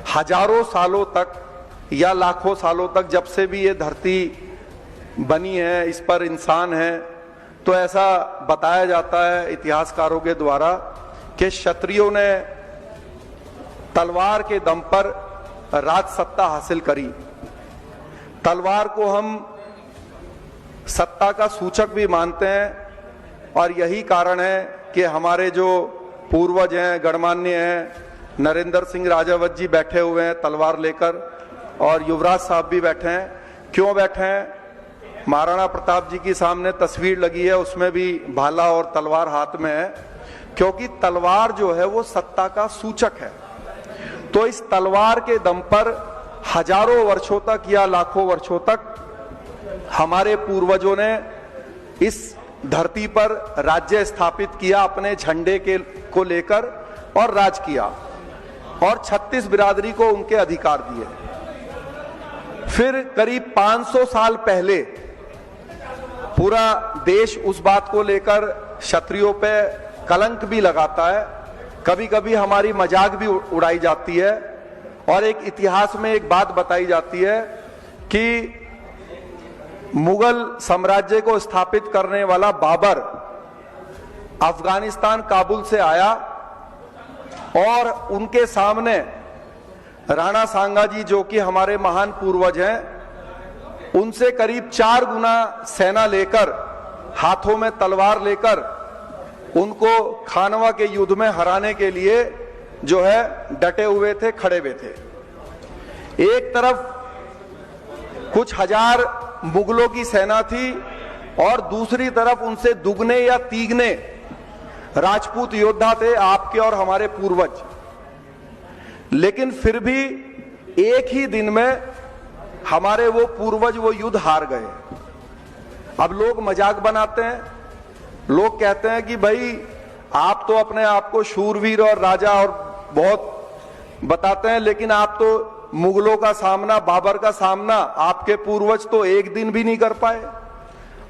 हजारों सालों तक या लाखों सालों तक, जब से भी ये धरती बनी है, इस पर इंसान है, तो ऐसा बताया जाता है इतिहासकारों के द्वारा कि क्षत्रियों ने तलवार के दम पर राज सत्ता हासिल करी। तलवार को हम सत्ता का सूचक भी मानते हैं और यही कारण है कि हमारे जो पूर्वज हैं, गणमान्य हैं, नरेंद्र सिंह राजावत जी बैठे हुए हैं तलवार लेकर और युवराज साहब भी बैठे हैं। क्यों बैठे हैं? महाराणा प्रताप जी की सामने तस्वीर लगी है, उसमें भी भाला और तलवार हाथ में है, क्योंकि तलवार जो है वो सत्ता का सूचक है। तो इस तलवार के दम पर हजारों वर्षों तक या लाखों वर्षों तक हमारे पूर्वजों ने इस धरती पर राज्य स्थापित किया, अपने झंडे को लेकर, और राज किया और 36 बिरादरी को उनके अधिकार दिए। फिर करीब 500 साल पहले पूरा देश उस बात को लेकर क्षत्रियों पे कलंक भी लगाता है, कभी कभी हमारी मजाक भी उड़ाई जाती है। और एक इतिहास में एक बात बताई जाती है कि मुगल साम्राज्य को स्थापित करने वाला बाबर अफगानिस्तान काबुल से आया और उनके सामने राणा सांगा जी, जो कि हमारे महान पूर्वज हैं, उनसे करीब 4 गुना सेना लेकर, हाथों में तलवार लेकर, उनको खानवा के युद्ध में हराने के लिए जो है डटे हुए थे, खड़े हुए थे। एक तरफ कुछ हजार मुगलों की सेना थी और दूसरी तरफ उनसे दुगने या तीगने राजपूत योद्धा थे, आपके और हमारे पूर्वज। लेकिन फिर भी एक ही दिन में हमारे वो पूर्वज वो युद्ध हार गए। अब लोग मजाक बनाते हैं, लोग कहते हैं कि भाई आप तो अपने आप को शूरवीर और राजा और बहुत बताते हैं, लेकिन आप तो मुगलों का सामना, बाबर का सामना, आपके पूर्वज तो एक दिन भी नहीं कर पाए।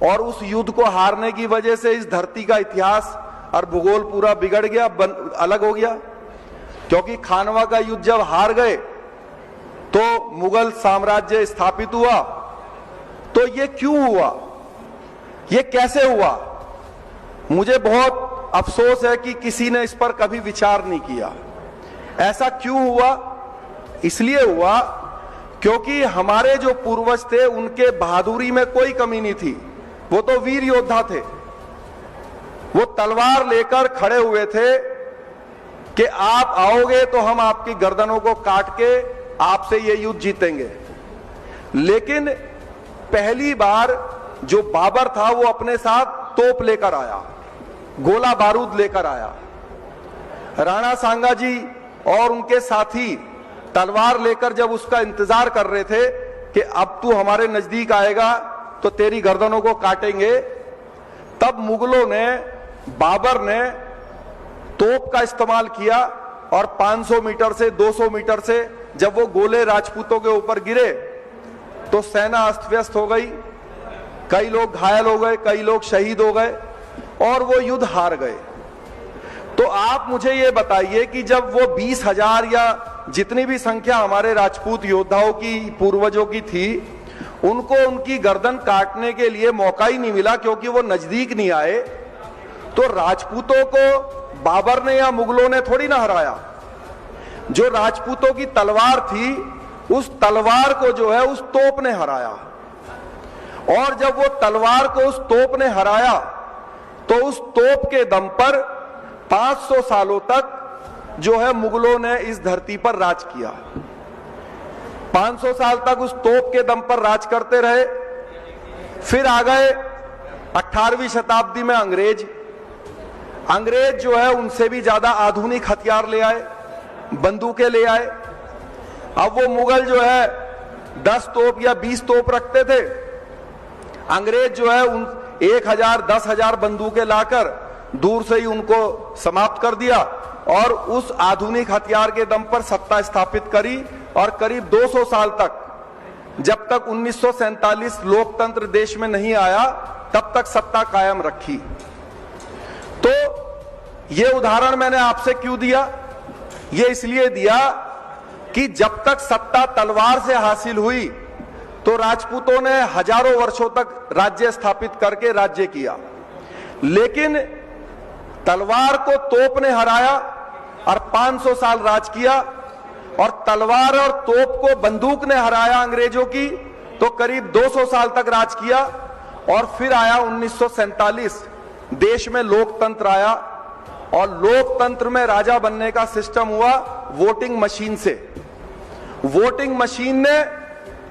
और उस युद्ध को हारने की वजह से इस धरती का इतिहास और भूगोल पूरा बिगड़ गया, अलग हो गया। क्योंकि खानवा का युद्ध जब हार गए तो मुगल साम्राज्य स्थापित हुआ। तो ये क्यों हुआ, ये कैसे हुआ? मुझे बहुत अफसोस है कि किसी ने इस पर कभी विचार नहीं किया। ऐसा क्यों हुआ? इसलिए हुआ क्योंकि हमारे जो पूर्वज थे उनके बहादुरी में कोई कमी नहीं थी। वो तो वीर योद्धा थे, वो तलवार लेकर खड़े हुए थे कि आप आओगे तो हम आपकी गर्दनों को काट के आपसे ये युद्ध जीतेंगे। लेकिन पहली बार जो बाबर था वो अपने साथ तोप लेकर आया, गोला बारूद लेकर आया। राणा सांगा जी और उनके साथी तलवार लेकर जब उसका इंतजार कर रहे थे कि अब तू हमारे नजदीक आएगा तो तेरी गर्दनों को काटेंगे, तब मुगलों ने, बाबर ने तोप का इस्तेमाल किया और 500 मीटर से 200 मीटर से जब वो गोले राजपूतों के ऊपर गिरे तो सेना अस्त व्यस्त हो गई, कई लोग घायल हो गए, कई लोग शहीद हो गए और वो युद्ध हार गए। तो आप मुझे ये बताइए कि जब वो 20,000 या जितनी भी संख्या हमारे राजपूत योद्धाओं की, पूर्वजों की थी, उनको उनकी गर्दन काटने के लिए मौका ही नहीं मिला क्योंकि वो नजदीक नहीं आए, तो राजपूतों को बाबर ने या मुगलों ने थोड़ी ना हराया। जो राजपूतों की तलवार थी, उस तलवार को जो है उस तोप ने हराया। और जब वो तलवार को उस तोप ने हराया तो उस तोप के दम पर 500 सालों तक जो है मुगलों ने इस धरती पर राज किया। 500 साल तक उस तोप के दम पर राज करते रहे। फिर आ गए 18वीं शताब्दी में अंग्रेज जो है उनसे भी ज्यादा आधुनिक हथियार ले आए, बंदूकें ले आए। अब वो मुगल जो है 10 तोप या 20 तोप रखते थे, अंग्रेज जो है उन 1,000 10,000 बंदूकें लाकर दूर से ही उनको समाप्त कर दिया और उस आधुनिक हथियार के दम पर सत्ता स्थापित करी। और करीब 200 साल तक, जब तक 1947 लोकतंत्र देश में नहीं आया, तब तक सत्ता कायम रखी। तो ये उदाहरण मैंने आपसे क्यों दिया? ये इसलिए दिया कि जब तक सत्ता तलवार से हासिल हुई तो राजपूतों ने हजारों वर्षों तक राज्य स्थापित करके राज्य किया, लेकिन तलवार को तोप ने हराया और 500 साल राज किया, और तलवार और तोप को बंदूक ने हराया अंग्रेजों की तो करीब 200 साल तक राज किया। और फिर आया 1947, देश में लोकतंत्र आया, और लोकतंत्र में राजा बनने का सिस्टम हुआ वोटिंग मशीन से। वोटिंग मशीन ने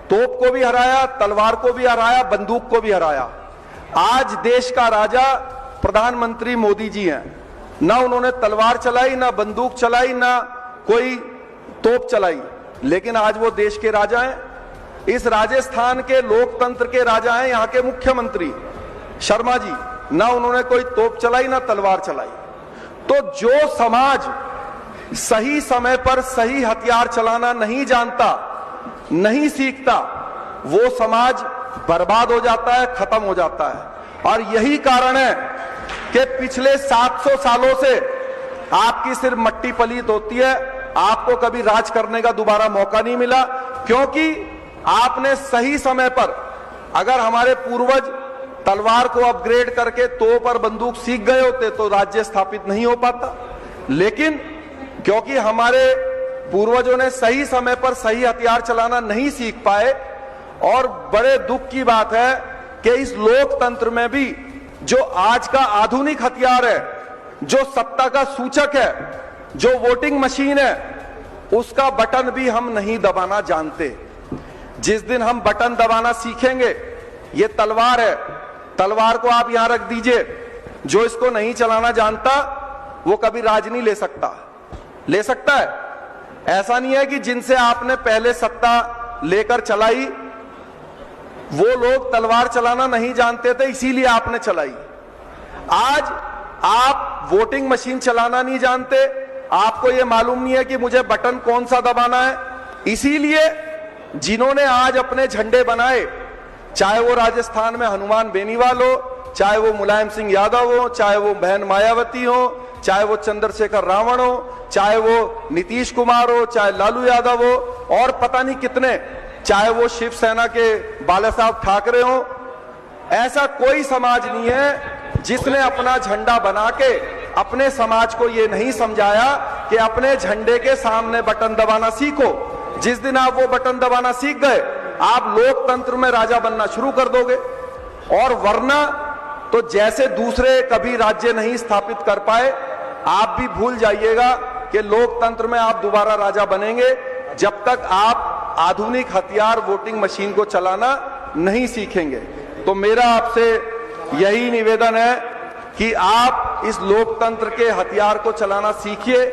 तोप को भी हराया, तलवार को भी हराया, बंदूक को भी हराया। आज देश का राजा प्रधानमंत्री मोदी जी हैं। ना उन्होंने तलवार चलाई, ना बंदूक चलाई, ना कोई तोप चलाई, लेकिन आज वो देश के राजा हैं। इस राजस्थान के लोकतंत्र के राजा हैं यहाँ के मुख्यमंत्री शर्मा जी। ना उन्होंने कोई तोप चलाई, ना तलवार चलाई। तो जो समाज सही समय पर सही हथियार चलाना नहीं जानता, नहीं सीखता, वो समाज बर्बाद हो जाता है, खत्म हो जाता है। और यही कारण है कि पिछले 700 सालों से आपकी सिर्फ मट्टी पलीत होती है, आपको कभी राज करने का दोबारा मौका नहीं मिला, क्योंकि आपने सही समय पर, अगर हमारे पूर्वज तलवार को अपग्रेड करके तोप और बंदूक सीख गए होते तो राज्य स्थापित नहीं हो पाता। लेकिन क्योंकि हमारे पूर्वजों ने सही समय पर सही हथियार चलाना नहीं सीख पाए, और बड़े दुख की बात है कि इस लोकतंत्र में भी जो आज का आधुनिक हथियार है, जो सत्ता का सूचक है, जो वोटिंग मशीन है, उसका बटन भी हम नहीं दबाना जानते। जिस दिन हम बटन दबाना सीखेंगे, ये तलवार है, तलवार को आप यहां रख दीजिए, जो इसको नहीं चलाना जानता वो कभी राज नहीं ले सकता। ले सकता है, ऐसा नहीं है कि जिनसे आपने पहले सत्ता लेकर चलाई वो लोग तलवार चलाना नहीं जानते थे इसीलिए आपने चलाई। आज आप वोटिंग मशीन चलाना नहीं जानते, आपको यह मालूम नहीं है कि मुझे बटन कौन सा दबाना है, इसीलिए जिन्होंने आज अपने झंडे बनाए, चाहे वो राजस्थान में हनुमान बेनीवाल हो, चाहे वो मुलायम सिंह यादव हो, चाहे वो बहन मायावती हो, चाहे वो चंद्रशेखर रावण हो, चाहे वो नीतीश कुमार हो, चाहे लालू यादव हो, और पता नहीं कितने, चाहे वो शिवसेना के बाला साहब ठाकरे हो, ऐसा कोई समाज नहीं है जिसने अपना झंडा बना के अपने समाज को ये नहीं समझाया कि अपने झंडे के सामने बटन दबाना सीखो। जिस दिन आप वो बटन दबाना सीख गए, आप लोकतंत्र में राजा बनना शुरू कर दोगे, और वरना तो जैसे दूसरे कभी राज्य नहीं स्थापित कर पाए, आप भी भूल जाइएगा कि लोकतंत्र में आप दोबारा राजा बनेंगे जब तक आप आधुनिक हथियार वोटिंग मशीन को चलाना नहीं सीखेंगे। तो मेरा आपसे यही निवेदन है कि आप इस लोकतंत्र के हथियार को चलाना सीखिए,